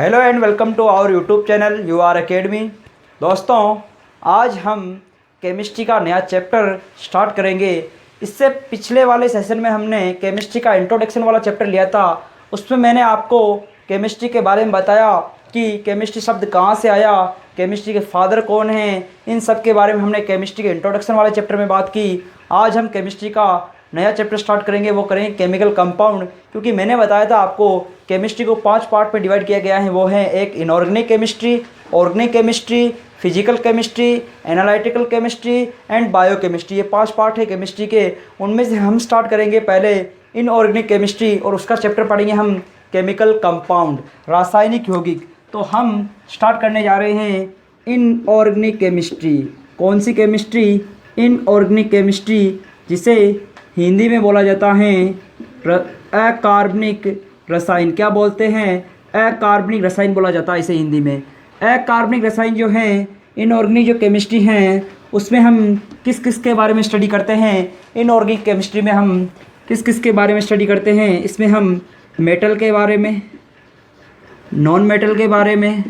Hello and welcome to our YouTube channel U R academy. दोस्तों, आज हम chemistry का नया चैप्टर स्टार्ट करेंगे। इससे पिछले वाले सेशन में हमने केमिस्ट्री का इंट्रोडक्शन वाला चैप्टर लिया था। उसमें मैंने आपको केमिस्ट्री के बारे में बताया कि केमिस्ट्री शब्द कहाँ से आया, केमिस्ट्री के फादर कौन हैं, इन सब के बारे में हमने केमिस्ट्री के इंट्रोडक्शन वाले चैप्टर में बात की। आज हम केमिस्ट्री का नया चैप्टर स्टार्ट करेंगे, वो करेंगे केमिकल कंपाउंड। क्योंकि मैंने बताया था आपको केमिस्ट्री को 5 पार्ट में डिवाइड किया गया है। वो है एक inorganic chemistry, organic chemistry, physical chemistry, analytical chemistry and biochemistry. ये 5 पार्ट है केमिस्ट्री के। उनमें से हम स्टार्ट करेंगे पहले इनऑर्गेनिक केमिस्ट्री और उसका चैप्टर पढ़ेंगे हम केमिकल कंपाउंड, रासायनिक यौगिक। तो हम स्टार्ट करने जा रहे हैं इनऑर्गेनिक केमिस्ट्री। कौन सी केमिस्ट्री? इनऑर्गेनिक केमिस्ट्री, जिसे हिंदी में बोला जाता है अकार्बनिक रसायन। क्या बोलते हैं? अकार्बनिक रसायन बोला जाता है इसे हिंदी में। अकार्बनिक रसायन जो है, इनऑर्गेनिक जो केमिस्ट्री है, उसमें हम किस किस के बारे में स्टडी करते हैं? इनऑर्गेनिक केमिस्ट्री में हम किस किस के बारे में स्टडी करते हैं? इसमें हम मेटल के बारे में, नॉन मेटल के बारे में,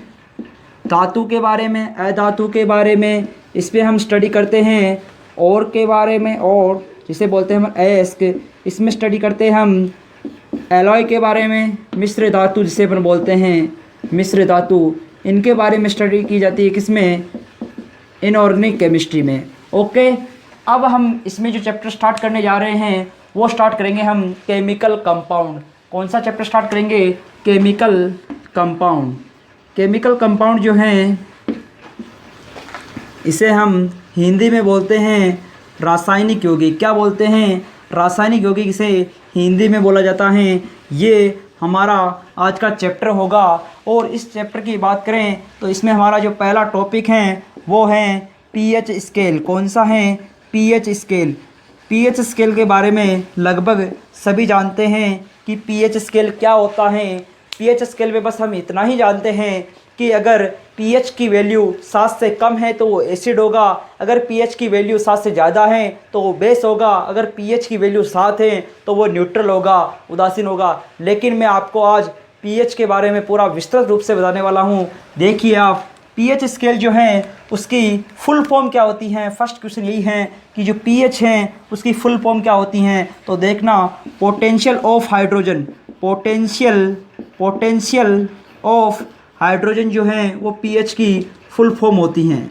धातु के बारे में, अधातु के बारे में, इसमें हम स्टडी करते हैं और के बारे में, और जिसे बोलते हैं हम अयस्क। इसमें स्टडी करते हैं हम एलॉय के बारे में, मिश्र धातु जिसे अपन बोलते हैं मिश्र धातु, इनके बारे में स्टडी की जाती है। किसमें? इनऑर्गेनिक केमिस्ट्री में। ओके, अब हम इसमें जो चैप्टर स्टार्ट करने जा रहे हैं वो स्टार्ट करेंगे हम केमिकल कंपाउंड। कौन सा चैप्टर स्टार्ट करेंगे? Chemical compound. केमिकल कंपाउंड जो है, इसे हम हिंदी में बोलते हैं रासायनिक यौगिक। क्या बोलते हैं? रासायनिक यौगिक इसे हिंदी में बोला जाता है। ये हमारा आज का चैप्टर होगा। और इस चैप्टर की बात करें तो इसमें हमारा जो पहला टॉपिक है वो है पीएच स्केल। कौन सा है? PH scale. पीएच स्केल के बारे में लगभग सभी जानते हैं कि पीएच स्केल क्या होता है। पीएच स्केल में बस हम इतना ही जानते हैं कि अगर पीएच की वैल्यू 7 से कम है तो वो एसिड होगा, अगर पीएच की वैल्यू 7 से ज़्यादा है तो वो बेस होगा, अगर पीएच की वैल्यू 7 है तो वो न्यूट्रल होगा, उदासीन होगा। लेकिन मैं आपको आज पीएच के बारे में पूरा विस्तृत रूप से बताने वाला हूँ। देखिए आप, पीएच स्केल जो है उसकी फुल फॉर्म क्या होती है। फर्स्ट क्वेश्चन यही है कि जो पीएच है उसकी फुल फॉर्म क्या होती हैं। तो देखना, potential of hydrogen, potential of hydrogen जो है वो पीएच की फुल फॉर्म होती हैं।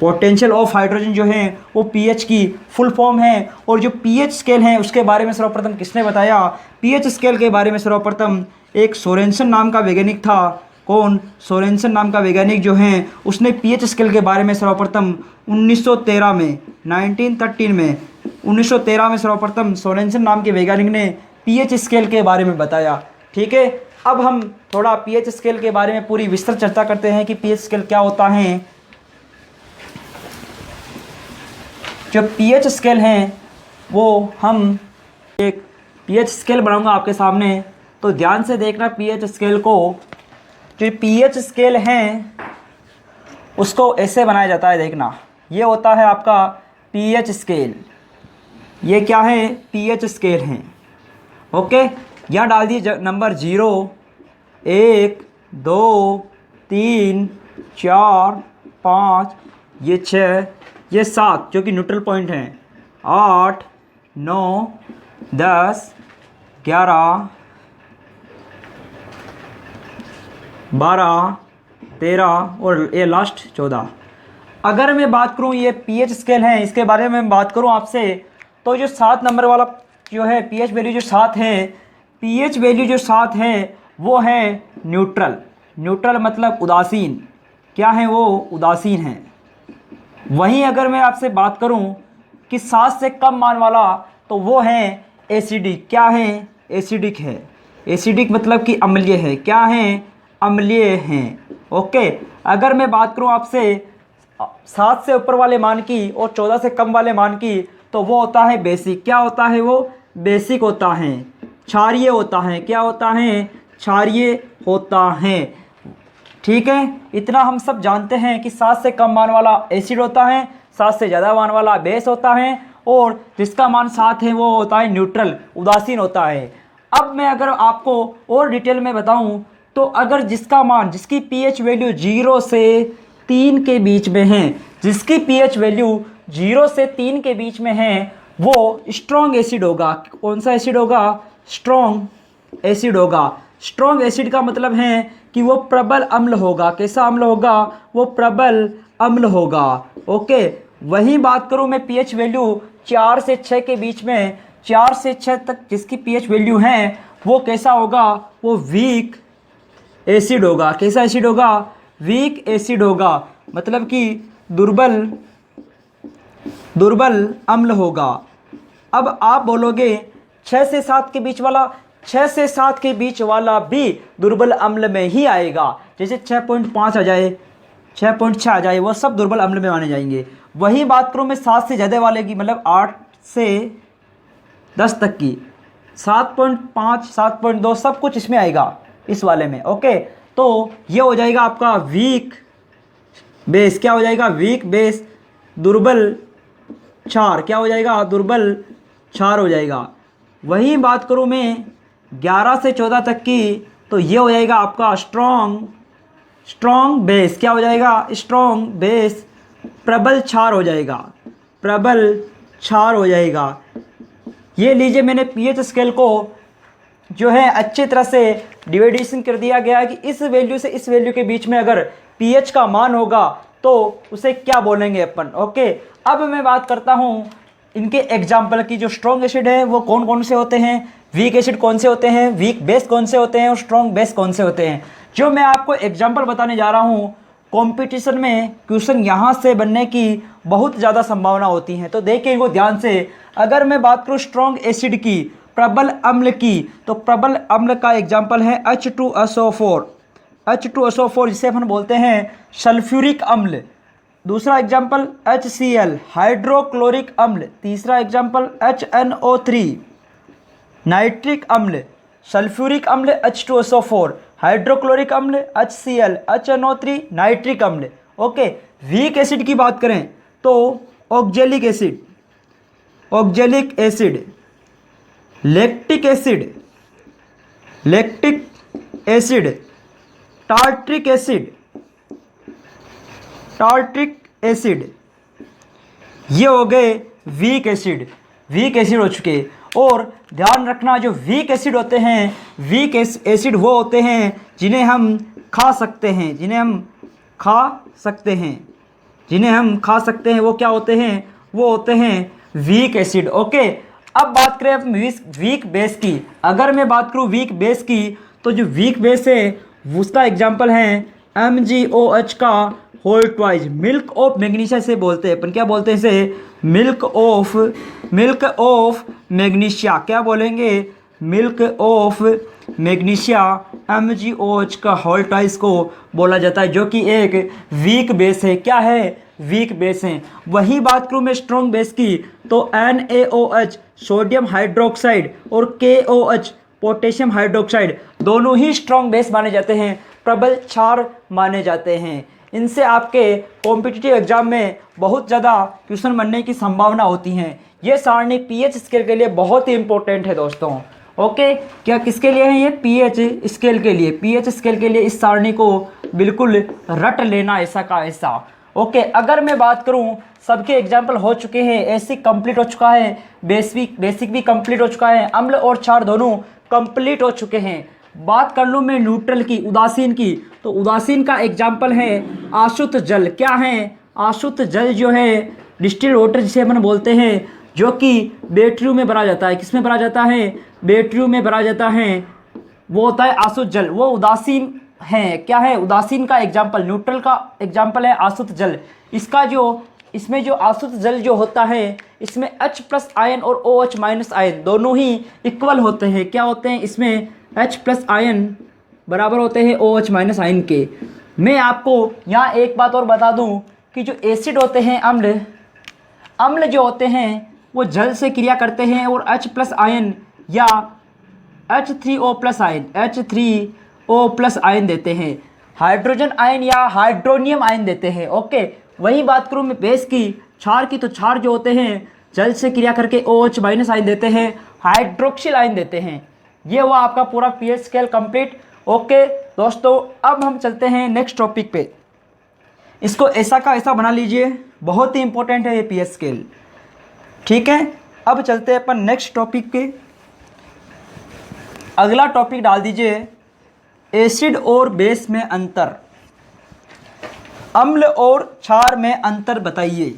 पोटेंशियल ऑफ हाइड्रोजन जो है वो पीएच की फुल फॉर्म है। और जो पीएच स्केल है उसके बारे में सर्वप्रथम किसने बताया? पीएच स्केल के बारे में सर्वप्रथम एक सोरेनसन नाम का वैज्ञानिक था। कौन? सोरेनसन नाम का वैज्ञानिक जो है उसने पीएच स्केल के बारे में सर्वप्रथम 1913 में 1913 में सर्वप्रथम सोरेनसन नाम के वैज्ञानिक ने पीएच स्केल के बारे में बताया। ठीक है, अब हम थोड़ा पीएच स्केल के बारे में पूरी विस्तृत चर्चा करते हैं कि पीएच स्केल क्या होता है। जो पीएच स्केल है वो हम एक पीएच स्केल बनाऊंगा आपके सामने, तो ध्यान से देखना पीएच स्केल को। जो पीएच स्केल है उसको ऐसे बनाया जाता है। देखना, ये होता है आपका पीएच स्केल। ये क्या है? पीएच स्केल है। ओके, यहाँ डाल दिए नंबर 0, 1, 2, 3, 4, 5, ये 6, ये 7 जो कि न्यूट्रल पॉइंट हैं, 8, 9, 10, 11, 12, 13 और ये लास्ट 14। अगर मैं बात करूँ, ये पीएच स्केल है, इसके बारे में बात करूँ आपसे, तो जो 7 नंबर वाला जो है पीएच वैल्यू जो 7 है, पीएच वैल्यू जो 7 है वो है न्यूट्रल। न्यूट्रल मतलब उदासीन। क्या है वो? उदासीन है। वहीं अगर मैं आपसे बात करूं कि 7 से कम मान वाला, तो वो है एसिडिक। क्या है? एसिडिक है। एसिडिक मतलब कि अम्लीय है। क्या है? अम्लीय हैं। ओके, अगर मैं बात करूं आपसे 7 से ऊपर वाले मान की और 14 से कम वाले मान की, तो वो होता है बेसिक। क्या होता है वो? बेसिक होता है, क्षारीय होता है। क्या होता है? क्षारीय होता है। ठीक है, इतना हम सब जानते हैं कि 7 से कम मान वाला एसिड होता है, 7 से ज़्यादा मान वाला बेस होता है, और जिसका मान 7 है वो होता है न्यूट्रल, उदासीन होता है। अब मैं अगर आपको और डिटेल में बताऊं तो अगर जिसका मान, जिसकी पीएच वैल्यू 0 से 3 के बीच में है, जिसकी पीएच वैल्यू 0 से 3 के बीच में है, वो स्ट्रॉन्ग एसिड होगा। कौन सा एसिड होगा? स्ट्रॉन्ग एसिड होगा। स्ट्रॉन्ग एसिड का मतलब है कि वो प्रबल अम्ल होगा। कैसा अम्ल होगा? वो प्रबल अम्ल होगा। ओके, वही बात करूँ मैं पीएच वैल्यू 4 से 6 के बीच में, 4 से 6 तक जिसकी पीएच वैल्यू है, वो कैसा होगा? वो वीक एसिड होगा। कैसा एसिड होगा? वीक एसिड होगा, मतलब कि दुर्बल अम्ल होगा। अब आप बोलोगे 6 से 7 के बीच वाला, 6 से 7 के बीच वाला भी दुर्बल अम्ल में ही आएगा। जैसे 6.5 आ जाए, 6.6 आ जाए, वो सब दुर्बल अम्ल में माने जाएंगे। वही बात करूँ मैं 7 से ज़्यादा वाले की, मतलब 8 से 10 तक की, 7.5, 7.2 सब कुछ इसमें आएगा, इस वाले में। ओके, तो ये हो जाएगा आपका वीक बेस। क्या हो जाएगा? वीक बेस, दुर्बल क्षार। क्या हो जाएगा? दुर्बल क्षार हो जाएगा। वही बात करूँ मैं 11 से 14 तक की, तो ये हो जाएगा आपका स्ट्रॉन्ग बेस। क्या हो जाएगा? स्ट्रॉन्ग बेस, प्रबल क्षार हो जाएगा, प्रबल क्षार हो जाएगा। ये लीजिए, मैंने पीएच स्केल को जो है अच्छी तरह से डिवाइडेशन कर दिया गया है कि इस वैल्यू से इस वैल्यू के बीच में अगर पीएच का मान होगा तो उसे क्या बोलेंगे अपन। ओके, अब मैं बात करता हूँ इनके एग्जाम्पल की। जो स्ट्रॉन्ग एसिड है वो कौन कौन से होते हैं, वीक एसिड कौन से होते हैं, वीक बेस कौन से होते हैं, और स्ट्रॉन्ग बेस कौन से होते हैं। जो मैं आपको एग्जाम्पल बताने जा रहा हूँ, कंपटीशन में क्वेश्चन यहाँ से बनने की बहुत ज़्यादा संभावना होती है, तो देखिए इनको ध्यान से। अगर मैं बात करूँ स्ट्रॉन्ग एसिड की, प्रबल अम्ल की, तो प्रबल अम्ल का एग्जाम्पल है H2SO4। H2SO4 जिसे अपन बोलते हैं सल्फ्यूरिक अम्ल। दूसरा एग्जाम्पल HCl, हाइड्रोक्लोरिक अम्ल। तीसरा एग्जाम्पल HNO3, नाइट्रिक अम्ल। सल्फ्यूरिक अम्ल H2SO4, हाइड्रोक्लोरिक अम्ल HCl, HNO3, नाइट्रिक अम्ल। ओके, वीक एसिड की बात करें तो oxalic acid, lactic acid, tartaric acid, ये हो गए वीक एसिड हो चुके। और ध्यान रखना, जो वीक एसिड होते हैं, वीक एसिड वो होते हैं जिन्हें हम खा सकते हैं, वो क्या होते हैं? वो होते हैं वीक एसिड। ओके, अब बात करें अब वीक बेस की। अगर मैं बात करूं वीक बेस की, तो जो वीक बेस है उसका एग्जांपल है MgOH का whole twice, milk of magnesia से बोलते हैं अपन। क्या बोलते हैं इसे? Milk of magnesia. क्या बोलेंगे? मिल्क ऑफ मैग्नीशिया, MgOH का होल ट्वाइस को बोला जाता है, जो कि एक वीक बेस है। क्या है? वीक बेस है। वही बात करूँ मैं स्ट्रॉन्ग बेस की, तो NaOH सोडियम हाइड्रोक्साइड और KOH पोटेशियम हाइड्रोक्साइड दोनों ही स्ट्रॉन्ग बेस माने जाते हैं, प्रबल क्षार माने जाते हैं। इनसे आपके कॉम्पिटिटिव एग्जाम में बहुत ज़्यादा क्वेश्चन बनने की संभावना होती है। ये सारणी पीएच स्केल के लिए बहुत ही इंपॉर्टेंट है दोस्तों। ओके, क्या किसके लिए है ये? पीएच स्केल के लिए। पीएच स्केल के लिए इस सारणी को बिल्कुल रट लेना ऐसा का ऐसा। ओके, अगर मैं बात करूं, सबके एग्जाम्पल हो चुके हैं, एसिड कंप्लीट हो चुका है, बेसिक भी कंप्लीट हो चुका है, अम्ल और क्षार दोनों कंप्लीट हो चुके हैं। बात कर लूँ मैं न्यूट्रल की, उदासीन की, तो उदासीन का एग्जाम्पल है आशुत जल। क्या है? आशुत जल जो है डिस्टिल्ड वाटर जिसे अपन बोलते हैं, जो कि बैटरियों में भरा जाता है। किस में भरा जाता है? बैटरियों में भरा जाता है, वो होता है आशुत जल, वो उदासीन है। क्या है? उदासीन का एग्जाम्पल, न्यूट्रल का एग्जाम्पल है आशुत जल। इसमें जो आशुत जल जो होता है, इसमें H+ आयन और OH- आयन दोनों ही इक्वल होते हैं। क्या होते हैं? इसमें H+ आयन बराबर होते हैं OH- आयन के। मैं आपको यहाँ एक बात और बता दूँ कि जो एसिड होते हैं, अम्ल जो होते हैं, वो जल से क्रिया करते हैं और H+ आयन या H3O+ आयन देते हैं, हाइड्रोजन आयन या हाइड्रोनियम आयन देते हैं। ओके, वही बात करूँ मैं बेस की, क्षार की, तो क्षार जो होते हैं जल से क्रिया करके OH- आयन देते हैं, हाइड्रोक्सिल आयन देते हैं। ये हुआ आपका पूरा पीएच स्केल कंप्लीट। ओके, दोस्तों अब हम चलते हैं नेक्स्ट टॉपिक पे। इसको ऐसा का ऐसा बना लीजिए, बहुत ही इंपॉर्टेंट है ये पीएच स्केल। ठीक है, अब चलते हैं अपन नेक्स्ट टॉपिक पे। अगला टॉपिक डाल दीजिए एसिड और बेस में अंतर, अम्ल और क्षार में अंतर बताइए।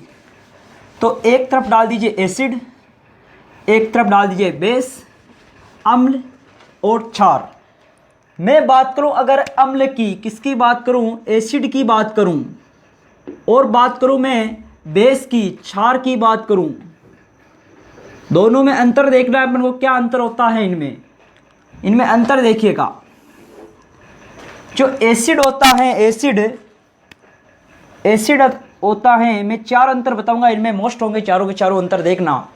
तो एक तरफ डाल दीजिए एसिड, एक तरफ डाल दीजिए बेस, अम्ल और क्षार। मैं बात करूं अगर अम्ल की, किसकी बात करूं, एसिड की बात करूं, और बात करूं मैं बेस की, क्षार की बात करूं, दोनों में अंतर देखना है अपन को, क्या अंतर होता है इनमें। इनमें अंतर देखिएगा, जो एसिड होता है, एसिड होता है, मैं 4 अंतर बताऊंगा, इनमें मोस्ट होंगे चारों के चारों अंतर देखना।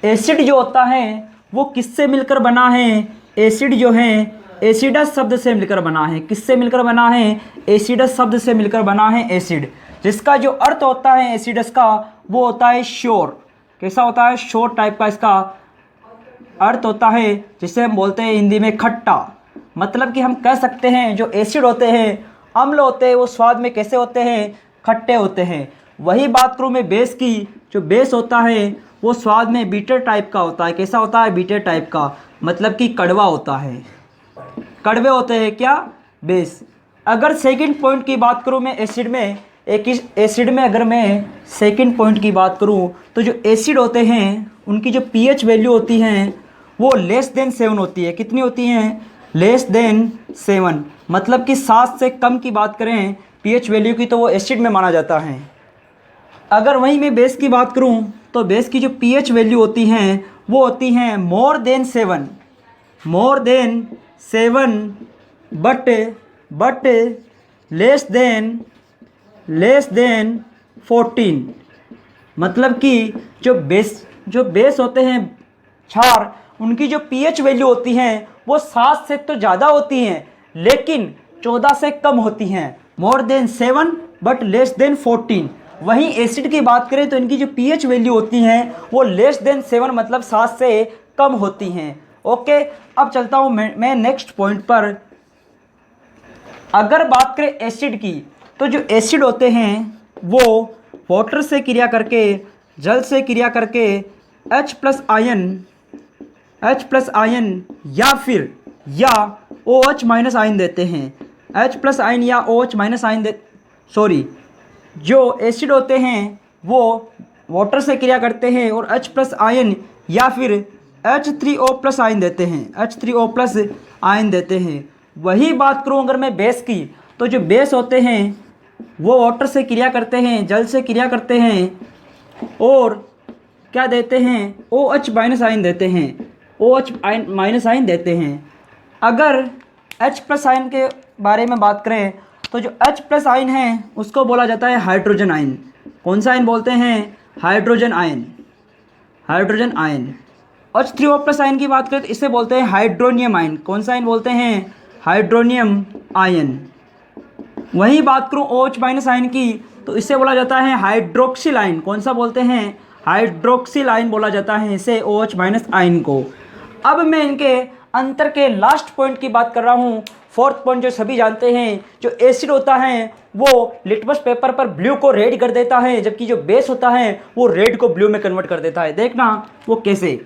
एसिड जो होता है वो किससे मिलकर बना है, एसिड जो है एसिडस शब्द से मिलकर बना है। किससे मिलकर बना है, एसिडस शब्द से मिलकर बना है एसिड, जिसका जो अर्थ होता है एसिडस का वो होता है श्योर। कैसा होता है, श्योर टाइप का इसका अर्थ होता है, जिसे हम बोलते हैं हिंदी में खट्टा। मतलब कि हम कह सकते हैं जो एसिड होते हैं, अम्ल होते हैं, वो स्वाद में कैसे होते हैं, खट्टे होते हैं। वही बात करूँ मैं बेस की, जो बेस होता है वो स्वाद में बीटर टाइप का होता है। कैसा होता है, बीटर टाइप का, मतलब कि कड़वा होता है, कड़वे होते हैं क्या, बेस। अगर सेकंड पॉइंट की बात करूँ मैं एसिड में, एसिड में अगर मैं सेकंड पॉइंट की बात करूँ तो जो एसिड होते हैं उनकी जो पीएच वैल्यू होती है वो लेस देन 7 होती है। कितनी होती हैं, लेस देन 7, मतलब कि 7 से कम की बात करें पीएच वैल्यू की तो वो एसिड में माना जाता है। अगर वहीं मैं बेस की बात करूं तो बेस की जो पीएच वैल्यू होती हैं वो होती हैं more than 7, but less than 14। मतलब कि जो बेस होते हैं क्षार, उनकी जो पीएच वैल्यू होती हैं वो 7 से तो ज़्यादा होती हैं लेकिन 14 से कम होती हैं। More than 7 but less than 14। वहीं एसिड की बात करें तो इनकी जो पीएच वैल्यू होती हैं वो लेस देन 7 मतलब 7 से कम होती हैं। ओके, अब चलता हूँ मैं नेक्स्ट पॉइंट पर। अगर बात करें एसिड की तो जो एसिड होते हैं वो वाटर से क्रिया करके, जल से क्रिया करके H प्लस आयन या OH माइनस आयन देते हैं। H प्लस आयन या OH माइनस आयन जो एसिड होते हैं वो वाटर से क्रिया करते हैं और H प्लस आयन या फिर H3O प्लस आयन देते हैं, H3O प्लस आयन देते हैं। वही बात करूँ अगर मैं बेस की तो जो बेस होते हैं वो वाटर से क्रिया करते हैं, जल से क्रिया करते हैं और क्या देते हैं, OH माइनस आयन देते हैं, OH माइनस आयन देते हैं। अगर H प्लस आयन के बारे में बात करें तो जो H प्लस आयन है उसको बोला जाता है हाइड्रोजन आयन। कौन सा आयन बोलते हैं, hydrogen ion. H3O plus ion की बात करें तो इसे बोलते हैं हाइड्रोनियम आयन। कौन सा आयन बोलते हैं, हाइड्रोनियम आयन। वही बात करूँ OH माइनस आयन की तो इसे बोला जाता है हाइड्रोक्सिल आयन। कौन सा बोलते हैं, हाइड्रोक्सिल आयन बोला जाता है इसे, OH माइनस आयन को। अब मैं इनके अंतर के लास्ट पॉइंट की बात कर रहा हूँ, फोर्थ पॉइंट जो सभी जानते हैं। जो एसिड होता है वो लिटमस पेपर पर ब्लू को रेड कर देता है, जबकि जो बेस होता है वो रेड को ब्लू में कन्वर्ट कर देता है। देखना वो कैसे।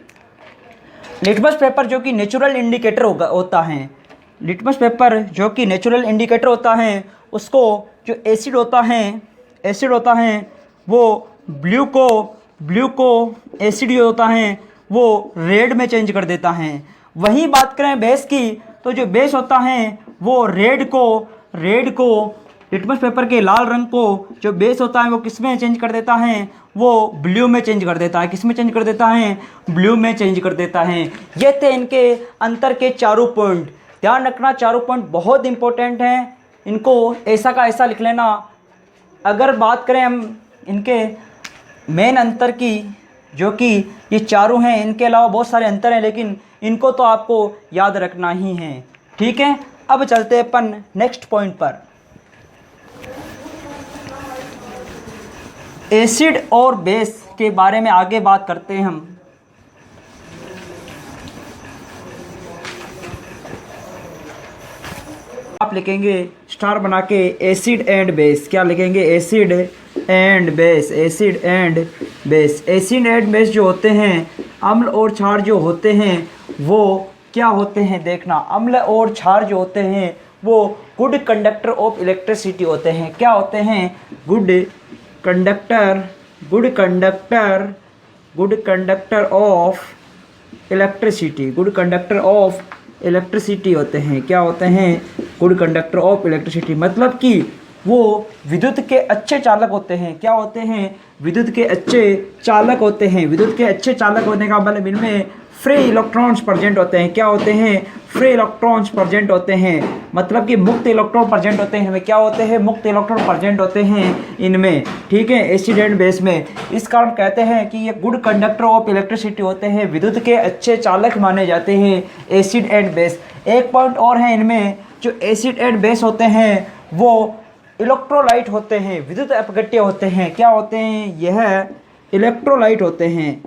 लिटमस पेपर जो कि नेचुरल इंडिकेटर होता है, लिटमस पेपर जो कि नेचुरल इंडिकेटर होता है, उसको जो एसिड होता है वो ब्लू को एसिड जो होता है वो रेड में चेंज कर देता है। वही बात करें बेस की तो जो बेस होता है वो रेड को लिटमस पेपर के लाल रंग को जो बेस होता है वो किस में चेंज कर देता है, वो ब्लू में चेंज कर देता है। किस में चेंज कर देता है, ब्लू में चेंज कर देता है। ये थे इनके अंतर के चारों पॉइंट। ध्यान रखना, चारों पॉइंट बहुत इंपॉर्टेंट हैं, इनको ऐसा का ऐसा लिख लेना। अगर बात करें हम इनके मेन अंतर की, जो कि ये चारों हैं, इनके अलावा बहुत सारे अंतर हैं लेकिन इनको तो आपको याद रखना ही है। ठीक है, अब चलते हैं अपन नेक्स्ट पॉइंट पर। एसिड और बेस के बारे में आगे बात करते हैं हम। आप लिखेंगे स्टार बना के एसिड एंड बेस। क्या लिखेंगे? Acid and base. Acid and base. Acid and base जो होते हैं, अम्ल और क्षार जो होते हैं वो क्या होते हैं? देखना, अम्ल और क्षार जो होते हैं वो गुड कंडक्टर ऑफ इलेक्ट्रिसिटी होते हैं। क्या होते हैं? Good conductor of electricity. Good conductor of electricity होते हैं। क्या होते हैं? Good conductor of electricity. मतलब कि वो विद्युत के अच्छे चालक होते हैं। क्या होते हैं? विद्युत के अच्छे चालक होते हैं। विद्युत के अच्छे चालक होने का मतलब इनमें फ्री इलेक्ट्रॉन्स प्रेजेंट होते हैं। क्या होते हैं? फ्री इलेक्ट्रॉन्स प्रेजेंट होते हैं। मतलब कि मुक्त इलेक्ट्रॉन प्रेजेंट होते हैं। इनमें क्या होते हैं? मुक्त इलेक्ट्रॉन प्रेजेंट होते हैं इनमें। ठीक है, एसिड एंड बेस में। इस कारण कहते हैं कि ये गुड कंडक्टर ऑफ इलेक्ट्रिसिटी होते हैं, विद्युत के अच्छे चालक माने जाते हैं एसिड एंड बेस। एक पॉइंट और है इनमें, जो एसिड एंड बेस होते हैं वो इलेक्ट्रोलाइट होते हैं, विद्युत अपघट्य होते हैं। क्या होते हैं? यह इलेक्ट्रोलाइट होते हैं।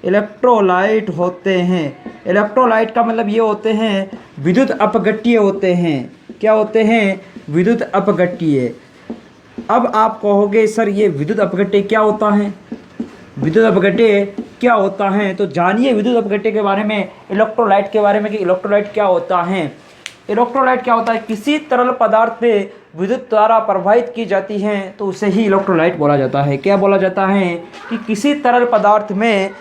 इलेक्ट्रोलाइट होते हैं। इलेक्ट्रोलाइट का मतलब ये होते हैं विद्युत अपघट्य होते हैं। क्या होते हैं? विद्युत अपघट्य। अब आप कहोगे सर ये विद्युत अपघट्य क्या होता है? विद्युत अपघट्य क्या होता है? तो जानिए विद्युत अपघट्य के बारे में, इलेक्ट्रोलाइट के बारे में कि इलेक्ट्रोलाइट क्या होता है। इलेक्ट्रोलाइट क्या होता है? किसी तरल पदार्थ में विद्युत द्वारा प्रवाहित की जाती है तो उसे ही इलेक्ट्रोलाइट बोला जाता है। क्या बोला जाता है? कि किसी तरल पदार्थ में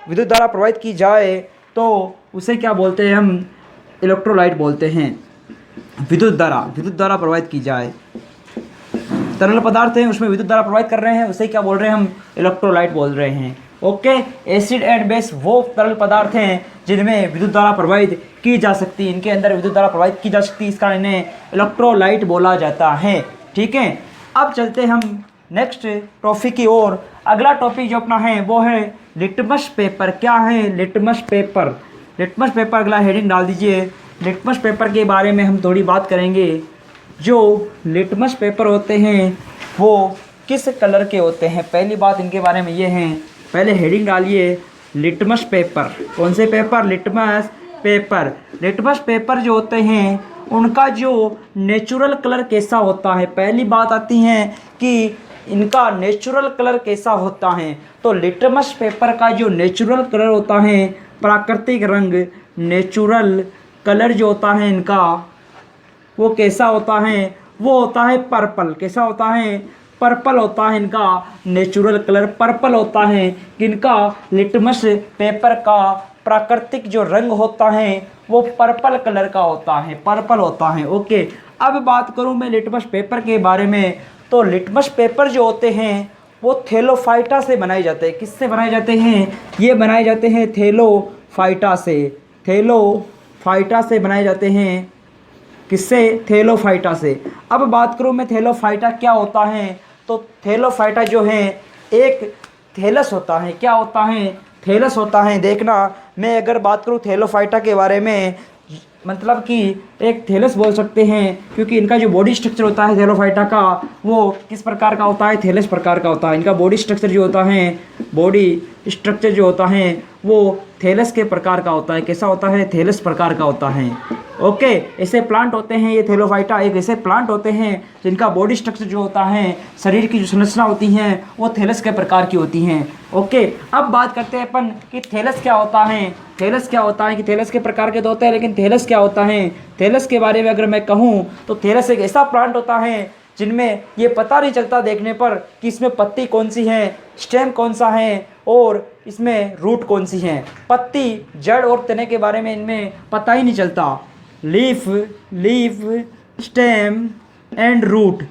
विद्युत द्वारा प्रवाहित की जाए तो उसे क्या बोलते हैं? हम इलेक्ट्रोलाइट बोलते हैं। विद्युत द्वारा प्रवाहित की जाए, तरल पदार्थ है उसमें विद्युत द्वारा प्रवाहित कर रहे हैं, उसे क्या बोल रहे हैं? हम इलेक्ट्रोलाइट बोल रहे हैं। ओके, एसिड एंड बेस वो तरल पदार्थ हैं जिनमें विद्युत द्वारा प्रवाहित की जा सकती है, इनके अंदर विद्युत द्वारा प्रवाहित की जा सकती है, इस कारण इन्हें इलेक्ट्रोलाइट बोला जाता है। ठीक है, अब चलते हम नेक्स्ट टॉपिक की ओर। अगला टॉपिक जो अपना है वो है लिटमस पेपर। क्या है? Litmus paper. लिटमस पेपर अगला हेडिंग डाल दीजिए। लिटमस पेपर के बारे में हम थोड़ी बात करेंगे। जो लिटमस पेपर होते हैं वो किस कलर के होते हैं? पहली बात इनके बारे में ये है, पहले हेडिंग डालिए लिटमस पेपर। कौन से paper? Litmus paper. Litmus paper जो होते हैं उनका जो नेचुरल कलर कैसा होता है? पहली बात आती है कि इनका नेचुरल कलर कैसा होता है। तो लिटमस पेपर का जो नेचुरल कलर होता है, प्राकृतिक रंग, नेचुरल कलर जो होता है इनका वो कैसा होता है? वो होता है पर्पल। कैसा होता है? पर्पल होता है इनका नेचुरल कलर, पर्पल होता है। इनका लिटमस पेपर का प्राकृतिक जो रंग होता है वो पर्पल कलर का होता है, पर्पल होता है। ओके, अब बात करूं मैं लिटमस पेपर के बारे में, तो लिटमस पेपर जो होते हैं वो थैलोफाइटा से बनाए जाते हैं। किससे बनाए जाते हैं? ये बनाए जाते हैं थैलोफाइटा से। थैलोफाइटा से बनाए जाते हैं। किससे? थैलोफाइटा से। अब बात करूं मैं थैलोफाइटा क्या होता है, तो थैलोफाइटा जो है एक थैलस होता है। क्या होता है? थैलस होता है। देखना, मैं अगर बात करूं थैलोफाइटा के बारे में, मतलब कि एक थैलस बोल सकते हैं, क्योंकि इनका जो बॉडी स्ट्रक्चर होता है थैलोफाइटा का वो किस प्रकार का होता है? थैलस प्रकार का होता है। इनका बॉडी स्ट्रक्चर जो होता है, बॉडी स्ट्रक्चर जो होता है वो थैलस के प्रकार का होता है। कैसा होता है? थैलस प्रकार का होता है। ओके, ऐसे प्लांट होते हैं ये थैलोफाइटा, एक ऐसे प्लांट होते हैं जिनका बॉडी स्ट्रक्चर जो होता है, शरीर की जो संरचना होती हैं वो थैलस के प्रकार की होती हैं। ओके, अब बात करते हैं अपन कि थैलस क्या होता है। थैलस क्या होता है? कि थैलस के प्रकार के तो होते हैं, लेकिन थैलस क्या होता है? थैलस के बारे में अगर मैं कहूँ तो थैलस एक ऐसा प्लांट होता है जिनमें ये पता नहीं चलता देखने पर कि इसमें पत्ती कौन सी है, स्टेम कौन सा है और इसमें रूट कौन सी है। पत्ती, जड़ और तने के बारे में इनमें पता ही नहीं चलता। लीफ, स्टेम एंड रूट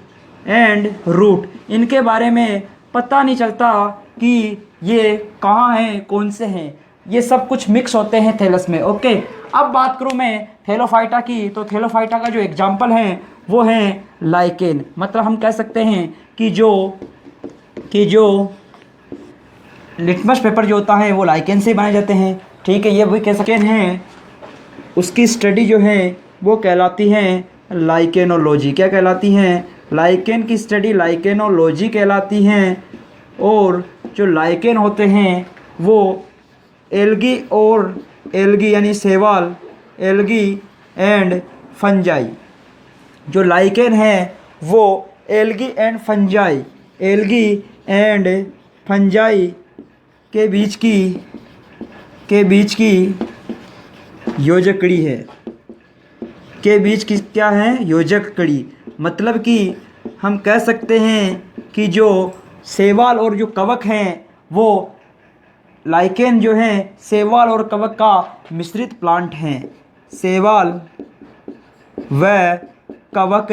इनके बारे में पता नहीं चलता कि ये कहाँ हैं, कौन से हैं। ये सब कुछ मिक्स होते हैं थैलस में। ओके, अब बात करूँ मैं थैलोफाइटा की, तो थैलोफाइटा का जो एग्जाम्पल है वो है लाइकेन। मतलब हम कह सकते हैं कि जो लिटमस पेपर जो होता है वो लाइकेन से बनाए जाते हैं। ठीक है, ये भी कह सकते हैं। उसकी स्टडी जो है वो कहलाती है लाइकेनोलॉजी। क्या कहलाती है? लाइकेन की स्टडी लाइकेनोलॉजी कहलाती है। और जो लाइकेन होते हैं वो एल्गी यानी शैवाल एल्गी एंड फंजाई। जो लाइकेन है वो एल्गी एंड फंजाई के बीच की योजक कड़ी है। के बीच की क्या है? योजक कड़ी। मतलब कि हम कह सकते हैं कि जो शैवाल और जो कवक हैं वो लाइकेन जो हैं शैवाल और कवक का मिश्रित प्लांट हैं। शैवाल व कवक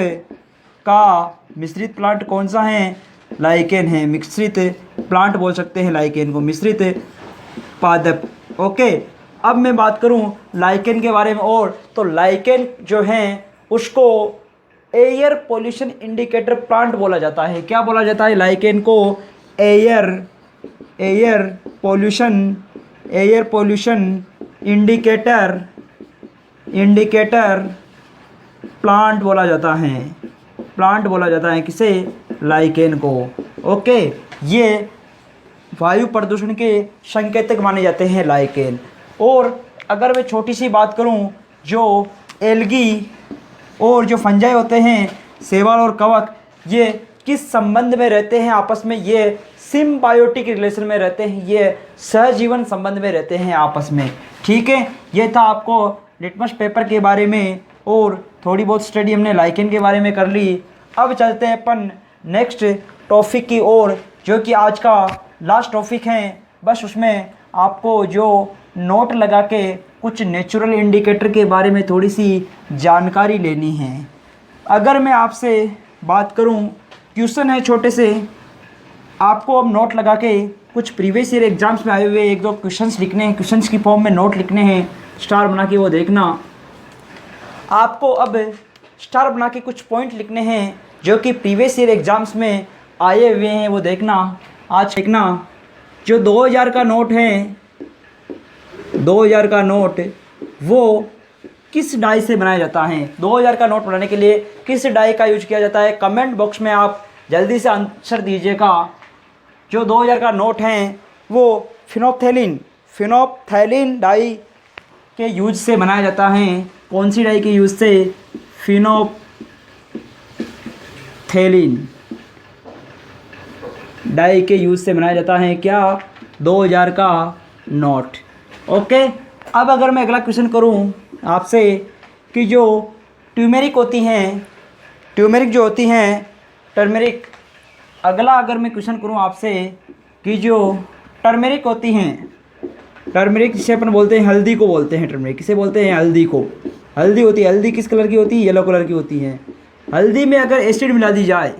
का मिश्रित प्लांट कौन सा है? लाइकेन है। मिश्रित प्लांट बोल सकते हैं लाइकेन को, मिश्रित पादप। ओके, अब मैं बात करूं लाइकेन के बारे में और, तो लाइकेन जो हैं उसको एयर पोल्यूशन इंडिकेटर प्लांट बोला जाता है। क्या बोला जाता है लाइकेन को? एयर पोल्यूशन इंडिकेटर प्लांट बोला जाता है। किसे? लाइकेन को। ओके, ये वायु प्रदूषण के संकेतक माने जाते हैं लाइकेन। और अगर मैं छोटी सी बात करूं, जो एल्गी और जो फंजाई होते हैं, शैवाल और कवक, ये किस संबंध में रहते हैं आपस में? ये सिम्बायोटिक रिलेशन में रहते हैं, ये सहजीवन संबंध में रहते हैं आपस में। ठीक है, ये था आपको लिटमस पेपर के बारे में और थोड़ी बहुत स्टडी हमने लाइकेन के बारे में कर ली। अब चलते हैं अपन नेक्स्ट टॉपिक की ओर, जो कि आज का लास्ट टॉपिक है। बस उसमें आपको जो नोट लगा के कुछ नेचुरल इंडिकेटर के बारे में थोड़ी सी जानकारी लेनी है। अगर मैं आपसे बात करूं, क्वेश्चन है छोटे से, आपको अब नोट लगा के कुछ प्रीवियस ईयर एग्जाम्स में आए हुए एक दो क्वेश्चंस लिखने हैं, क्वेश्चंस की फॉर्म में नोट लिखने हैं, स्टार बना के वो देखना। आपको अब स्टार बना के कुछ पॉइंट लिखने हैं जो कि प्रीवियस ईयर एग्जाम्स में आए हुए हैं, वो देखना। आज देखना, जो 2000 का नोट है, 2000 का नोट वो किस डाई से बनाया जाता है? 2000 का नोट बनाने के लिए किस डाई का यूज किया जाता है? कमेंट बॉक्स में आप जल्दी से आंसर दीजिएगा। जो 2000 का नोट है वो फिनोप्थैलीन डाई के यूज से बनाया जाता है। कौन सी डाई के यूज से? फिनोप्थैलीन डाई के यूज से बनाया जाता है। क्या? 2000 का नोट। ओके, अब अगर मैं अगला क्वेश्चन करूं आपसे कि जो ट्यूमेरिक होती हैं, ट्यूमेरिक जो होती हैं, टर्मेरिक, अगला अगर मैं क्वेश्चन करूं आपसे कि जो टर्मेरिक होती हैं, टर्मेरिक जिसे अपन बोलते हैं हल्दी को बोलते हैं, टर्मेरिक किसे बोलते हैं? हल्दी को। हल्दी होती है, हल्दी किस कलर की होती है? येलो कलर की होती है। हल्दी में अगर एसिड मिला दी जाए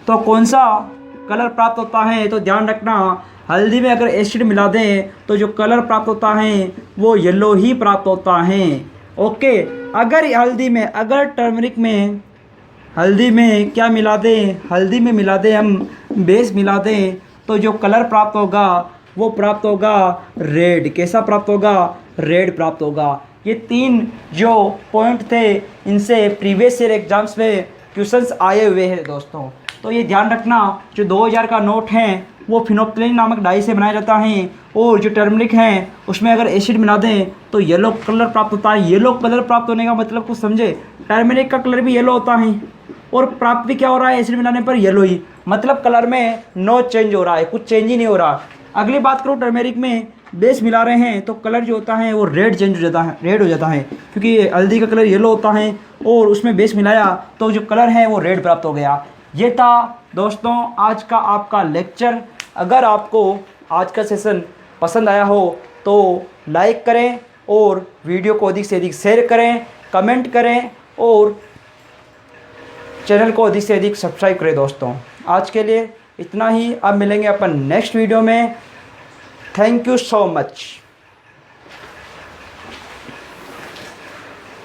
तो कौन सा कलर प्राप्त होता है? तो ध्यान रखना, हल्दी में अगर एसिड मिला दें तो जो कलर प्राप्त होता है वो येलो ही प्राप्त होता है। ओके, अगर हल्दी में, अगर टर्मरिक में, हल्दी में क्या मिला दें? हल्दी में मिला दें हम बेस मिला दें तो जो कलर प्राप्त होगा वो प्राप्त होगा रेड। कैसा प्राप्त होगा? रेड प्राप्त होगा। ये 3 जो पॉइंट थे इनसे प्रीवियस ईयर एग्जाम्स में क्वेश्चंस आए हुए हैं दोस्तों। तो ये ध्यान रखना, जो 2000 का नोट है वो फिनोप्थैलीन नामक डाई से बनाया जाता है और जो टर्मरिक है उसमें अगर एसिड मिला दें तो येलो कलर प्राप्त होता है। येलो कलर प्राप्त होने का मतलब कुछ समझे? टर्मरिक का कलर भी येलो होता है और प्राप्त भी क्या हो रहा है? एसिड मिलाने पर येलो ही, मतलब कलर में नो चेंज हो रहा है, कुछ चेंज ही नहीं हो रहा। अगली बात करूँ, टर्मरिक में बेस मिला रहे हैं तो कलर जो होता है वो रेड चेंज हो जाता है, रेड हो जाता है, क्योंकि हल्दी का कलर येलो होता है और उसमें बेस मिलाया तो जो कलर है वो रेड प्राप्त हो गया। ये था दोस्तों आज का आपका लेक्चर। अगर आपको आज का सेशन पसंद आया हो तो लाइक करें और वीडियो को अधिक से अधिक शेयर करें, कमेंट करें और चैनल को अधिक से अधिक सब्सक्राइब करें दोस्तों। आज के लिए इतना ही, अब मिलेंगे अपन नेक्स्ट वीडियो में। Thank you so much.